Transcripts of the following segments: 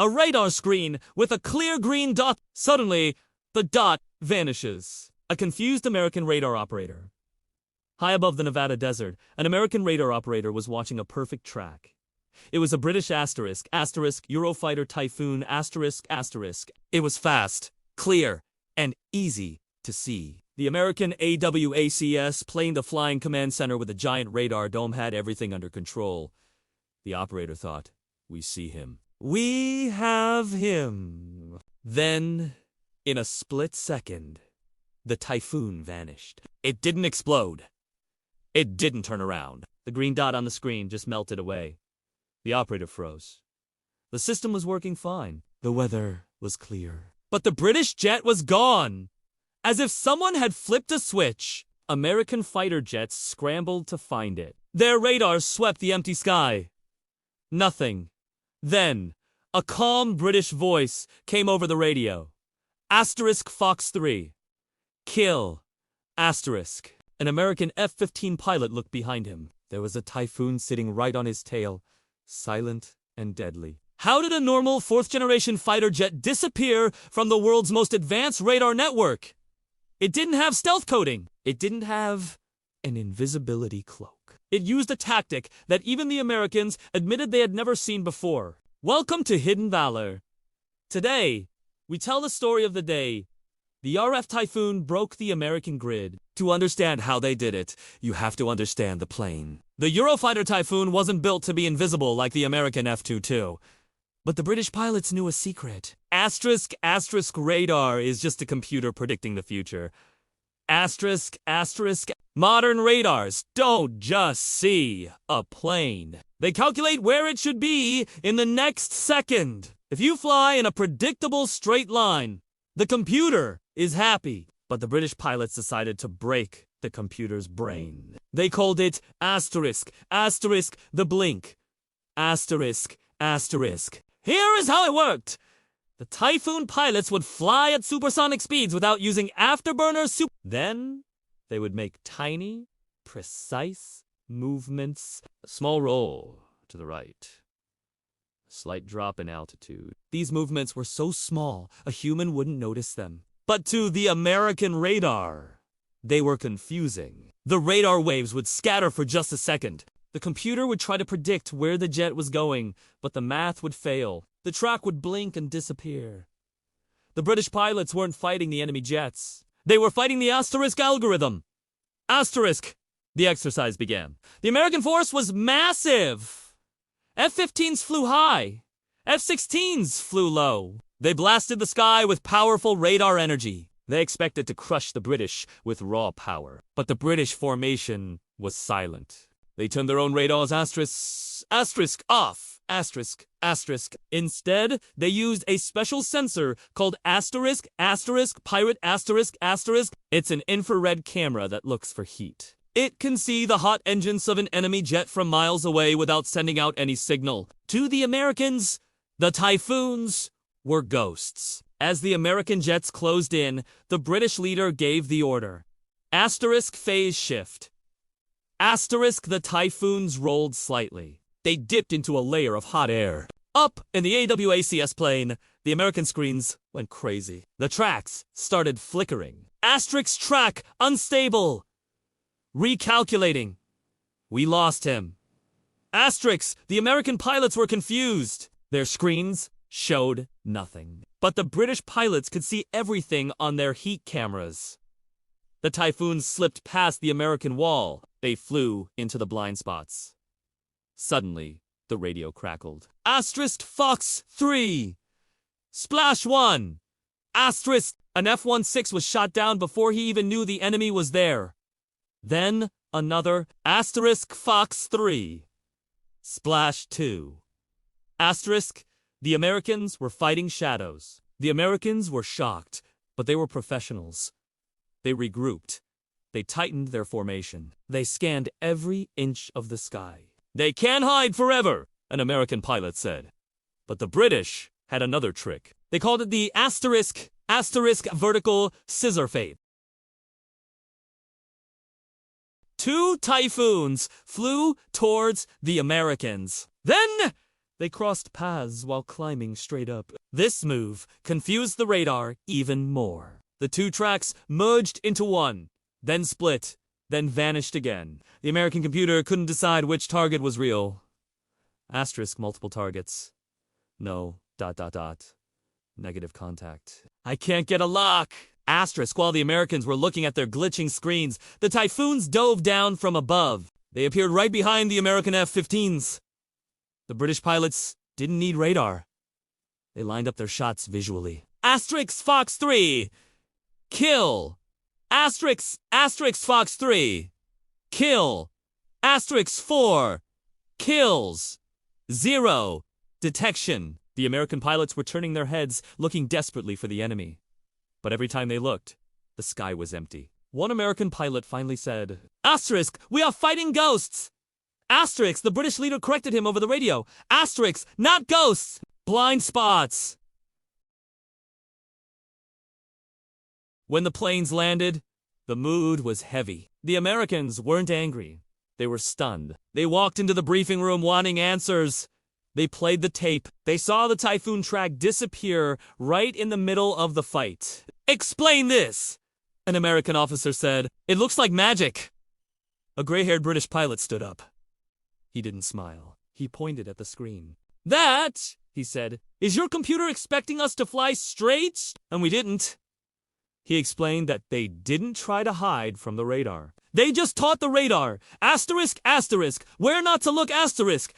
A radar screen with a clear green dot. Suddenly, the dot vanishes. A confused American radar operator. High above the Nevada desert, an American radar operator was watching a perfect track. It was a British Eurofighter Typhoon ***. It was fast, clear, and easy to see. The American AWACS plane, the Flying Command Center with a giant radar dome, had everything under control. The operator thought, "We see him. We have him." Then, in a split second, the Typhoon vanished. It didn't explode. It didn't turn around. The green dot on the screen just melted away. The operator froze. The system was working fine. The weather was clear. But the British jet was gone! As if someone had flipped a switch. American fighter jets scrambled to find it. Their radars swept the empty sky. Nothing. Then, a calm British voice came over the radio. *Fox 3. Kill. An American F-15 pilot looked behind him. There was a Typhoon sitting right on his tail, silent and deadly. How did a normal fourth-generation fighter jet disappear from the world's most advanced radar network? It didn't have stealth coding. It didn't have an invisibility cloak. It used a tactic that even the Americans admitted they had never seen before. Welcome to Hidden Valor. Today, we tell the story of the day the RAF Typhoon broke the American grid. To understand how they did it, you have to understand the plane. The Eurofighter Typhoon wasn't built to be invisible like the American F-22. But the British pilots knew a secret. *** radar is just a computer predicting the future. ***. Modern radars don't just see a plane. They calculate where it should be in the next second. If you fly in a predictable straight line, the computer is happy. But the British pilots decided to break the computer's brain. They called it ***, the blink. ***. Here is how it worked. The Typhoon pilots would fly at supersonic speeds without using afterburner Then, they would make tiny, precise movements. A small roll to the right. A slight drop in altitude. These movements were so small, a human wouldn't notice them. But to the American radar, they were confusing. The radar waves would scatter for just a second. The computer would try to predict where the jet was going, but the math would fail. The track would blink and disappear. The British pilots weren't fighting the enemy jets. They were fighting the * algorithm. ***. The exercise began. The American force was massive. F-15s flew high. F-16s flew low. They blasted the sky with powerful radar energy. They expected to crush the British with raw power. But the British formation was silent. They turned their own radars off. Instead, they used a special sensor called ***pirate***. It's an infrared camera that looks for heat. It can see the hot engines of an enemy jet from miles away without sending out any signal. To the Americans, the Typhoons were ghosts. As the American jets closed in, the British leader gave the order. *phase shift. The Typhoons rolled slightly. They dipped into a layer of hot air. Up in the AWACS plane, the American screens went crazy. The tracks started flickering. Track unstable. Recalculating. We lost him. The American pilots were confused. Their screens showed nothing. But the British pilots could see everything on their heat cameras. The Typhoons slipped past the American wall. They flew into the blind spots. Suddenly, the radio crackled. ***Fox 3. Splash 1. An F-16 was shot down before he even knew the enemy was there. Then, another ***Fox 3. Splash 2. The Americans were fighting shadows. The Americans were shocked, but they were professionals. They regrouped. They tightened their formation. They scanned every inch of the sky. "They can't hide forever," an American pilot said. But the British had another trick. They called it the * vertical scissor fade. 2 Typhoons flew towards the Americans. Then They crossed paths while climbing straight up. This move confused the radar even more. The two tracks merged into one, then split, then vanished again. The American computer couldn't decide which target was real. Asterisk multiple targets. No, ... Negative contact. I can't get a lock. Asterisk while the Americans were looking at their glitching screens, the Typhoons dove down from above. They appeared right behind the American F-15s. The British pilots didn't need radar. They lined up their shots visually. Asterisk Fox 3. Kill. Asterisk Fox 3. Kill. Asterisk 4. Kills. 0. Detection. The American pilots were turning their heads, looking desperately for the enemy. But every time they looked, the sky was empty. One American pilot finally said, Asterisk, we are fighting ghosts! Asterisk, the British leader corrected him over the radio. Asterisk, not ghosts! Blind spots! When the planes landed, the mood was heavy. The Americans weren't angry. They were stunned. They walked into the briefing room wanting answers. They played the tape. They saw the Typhoon track disappear right in the middle of the fight. Explain this! An American officer said. It looks like magic. A gray-haired British pilot stood up. He didn't smile. He pointed at the screen. That, he said, is your computer expecting us to fly straight? And we didn't. He explained that they didn't try to hide from the radar. They just taught the radar, asterisk, where not to look, asterisk,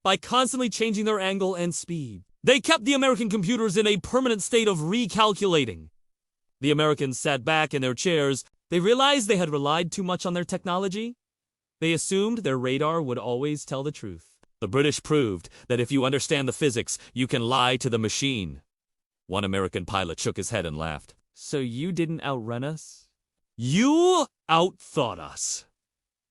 by constantly changing their angle and speed. They kept the American computers in a permanent state of recalculating. The Americans sat back in their chairs. They realized they had relied too much on their technology. They assumed their radar would always tell the truth. The British proved that if you understand the physics, you can lie to the machine. One American pilot shook his head and laughed. So you didn't outrun us? You outthought us.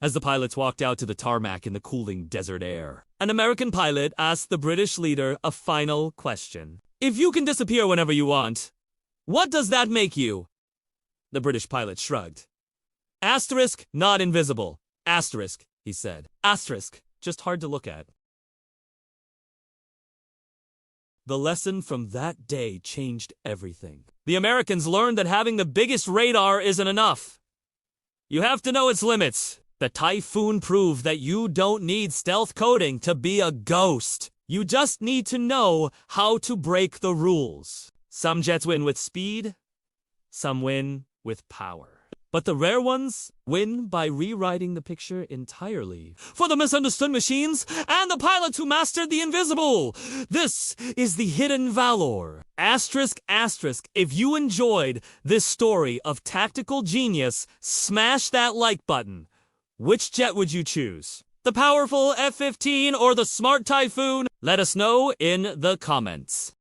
As the pilots walked out to the tarmac in the cooling desert air, an American pilot asked the British leader a final question. If you can disappear whenever you want, what does that make you? The British pilot shrugged. Asterisk, not invisible. Asterisk, he said. Asterisk, just hard to look at. The lesson from that day changed everything. The Americans learned that having the biggest radar isn't enough. You have to know its limits. The Typhoon proved that you don't need stealth coding to be a ghost. You just need to know how to break the rules. Some jets win with speed, some win with power. But the rare ones win by rewriting the picture entirely. For the misunderstood machines and the pilots who mastered the invisible. This is the hidden valor. Asterisk, if you enjoyed this story of tactical genius, smash that like button. Which jet would you choose? The powerful F-15 or the smart Typhoon? Let us know in the comments.